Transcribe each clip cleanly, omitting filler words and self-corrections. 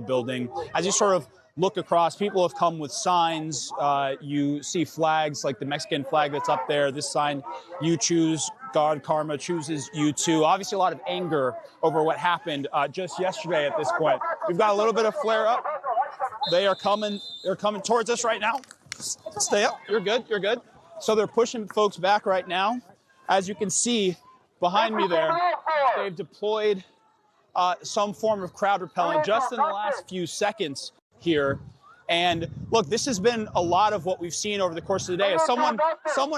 building. As you sort of look across, people have come with signs. You see flags like the Mexican flag that's up there. This sign, "You choose God, karma chooses you too." Obviously, a lot of anger over what happened just yesterday at this point. We've got a little bit of flare up. They are coming. They're coming towards us right now. Stay up. You're good. You're good. So they're pushing folks back right now. As you can see behind me there, they've deployed some form of crowd repellent just in the last few seconds here. And look, this has been a lot of what we've seen over the course of the day. As someone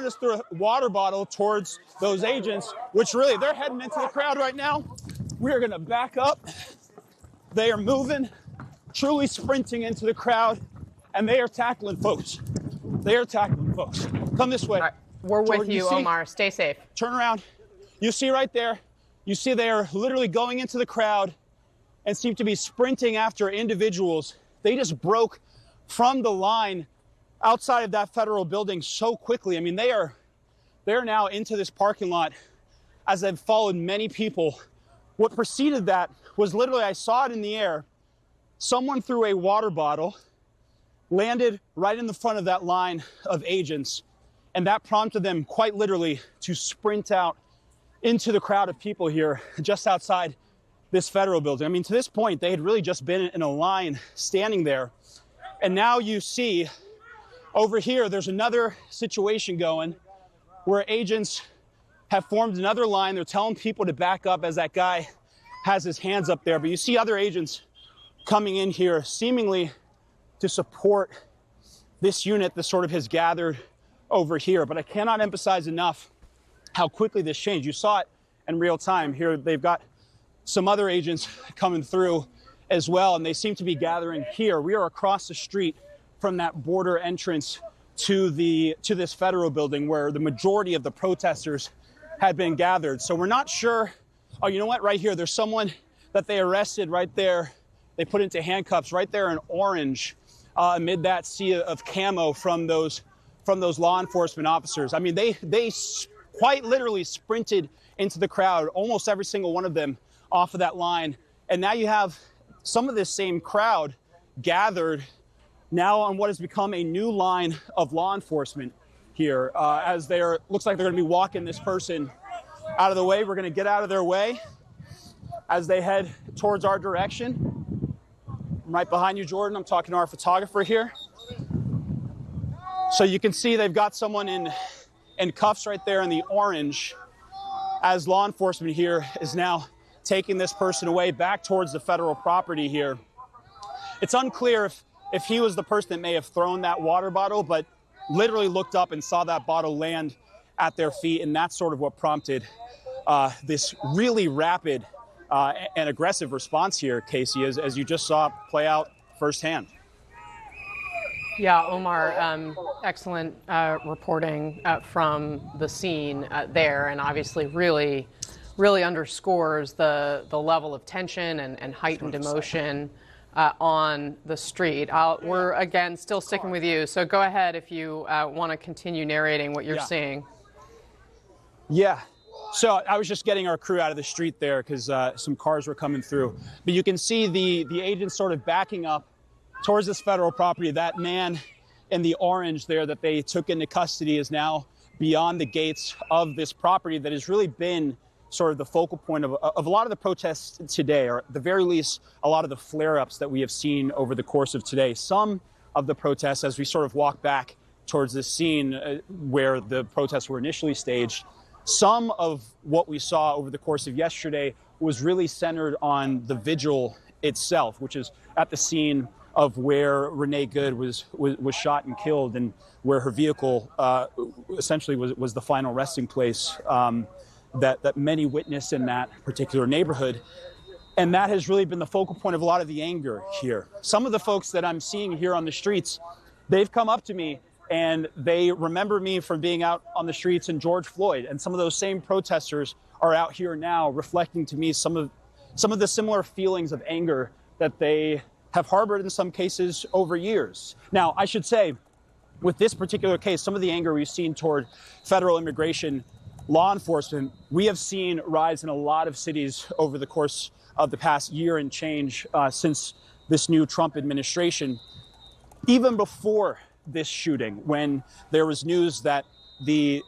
has threw a water bottle towards those agents, which really, they're heading into the crowd right now. We are going to back up. They are moving, truly sprinting into the crowd, and they are tackling folks. They are tackling folks. Come this way. All right. We're with Jordan, you, Omar. Stay safe. Turn around. You see right there, you see they are literally going into the crowd and seem to be sprinting after individuals. They just broke from the line outside of that federal building so quickly. I mean, they're now into this parking lot as they've followed many people. What preceded that was literally, I saw it in the air. Someone threw a water bottle, landed right in the front of that line of agents, and that prompted them quite literally to sprint out into the crowd of people here just outside this federal building. I mean, to this point, they had really just been in a line standing there. And now you see over here, there's another situation going where agents have formed another line. They're telling people to back up as that guy has his hands up there. But you see other agents coming in here seemingly to support this unit that sort of has gathered over here. But I cannot emphasize enough how quickly this changed. You saw it in real time. Here they've got some other agents coming through as well, and they seem to be gathering here. We are across the street from that border entrance to this federal building where the majority of the protesters had been gathered. So we're not sure. Oh, you know what? Right here, there's someone that they arrested right there. They put into handcuffs right there in orange amid that sea of camo from those law enforcement officers. I mean, they quite literally sprinted into the crowd, almost every single one of them off of that line. And now you have some of this same crowd gathered now on what has become a new line of law enforcement here as looks like they're going to be walking this person out of the way. We're going to get out of their way as they head towards our direction. I'm right behind you, Jordan. I'm talking to our photographer here. So you can see they've got someone in cuffs right there in the orange as law enforcement here is now taking this person away back towards the federal property here. It's unclear if he was the person that may have thrown that water bottle, but literally looked up and saw that bottle land at their feet, and that's sort of what prompted this really rapid and aggressive response here, Casey, as you just saw play out firsthand. Yeah, Omar, excellent reporting from the scene there, and obviously really underscores the level of tension and heightened emotion on the street. We're, again, still sticking with you, so go ahead if you want to continue narrating what you're seeing. Yeah. So I was just getting our crew out of the street there because some cars were coming through. But you can see the agents sort of backing up towards this federal property. That man in the orange there that they took into custody is now beyond the gates of this property that has really been sort of the focal point of a lot of the protests today, or at the very least, a lot of the flare-ups that we have seen over the course of today. Some of the protests, as we sort of walk back towards this scene where the protests were initially staged, some of what we saw over the course of yesterday was really centered on the vigil itself, which is at the scene of where Renee Good was shot and killed, and where her vehicle essentially was the final resting place that many witnessed in that particular neighborhood. And that has really been the focal point of a lot of the anger here. Some of the folks that I'm seeing here on the streets, they've come up to me and they remember me from being out on the streets in George Floyd. And some of those same protesters are out here now reflecting to me some of the similar feelings of anger that they have harbored in some cases over years. Now, I should say, with this particular case, some of the anger we've seen toward federal immigration law enforcement, we have seen rise in a lot of cities over the course of the past year and change since this new Trump administration. Even before this shooting, when there was news that the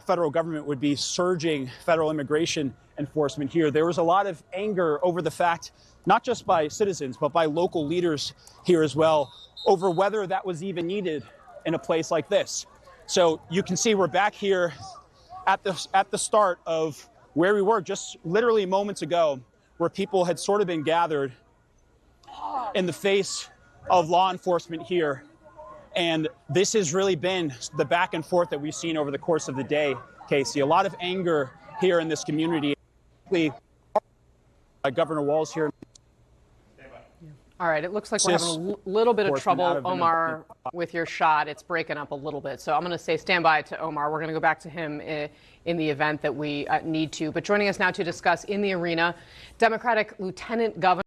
federal government would be surging federal immigration enforcement here, there was a lot of anger over the fact, not just by citizens, but by local leaders here as well, over whether that was even needed in a place like this. So you can see we're back here at the start of where we were just literally moments ago, where people had sort of been gathered in the face of law enforcement here. And this has really been the back and forth that we've seen over the course of the day, Casey. A lot of anger here in this community. Governor Walz here. All right, it looks like we're having a little bit of trouble, Omar, with your shot. It's breaking up a little bit. So I'm going to say stand by to Omar. We're going to go back to him in the event that we need to. But joining us now to discuss in the arena, Democratic Lieutenant Governor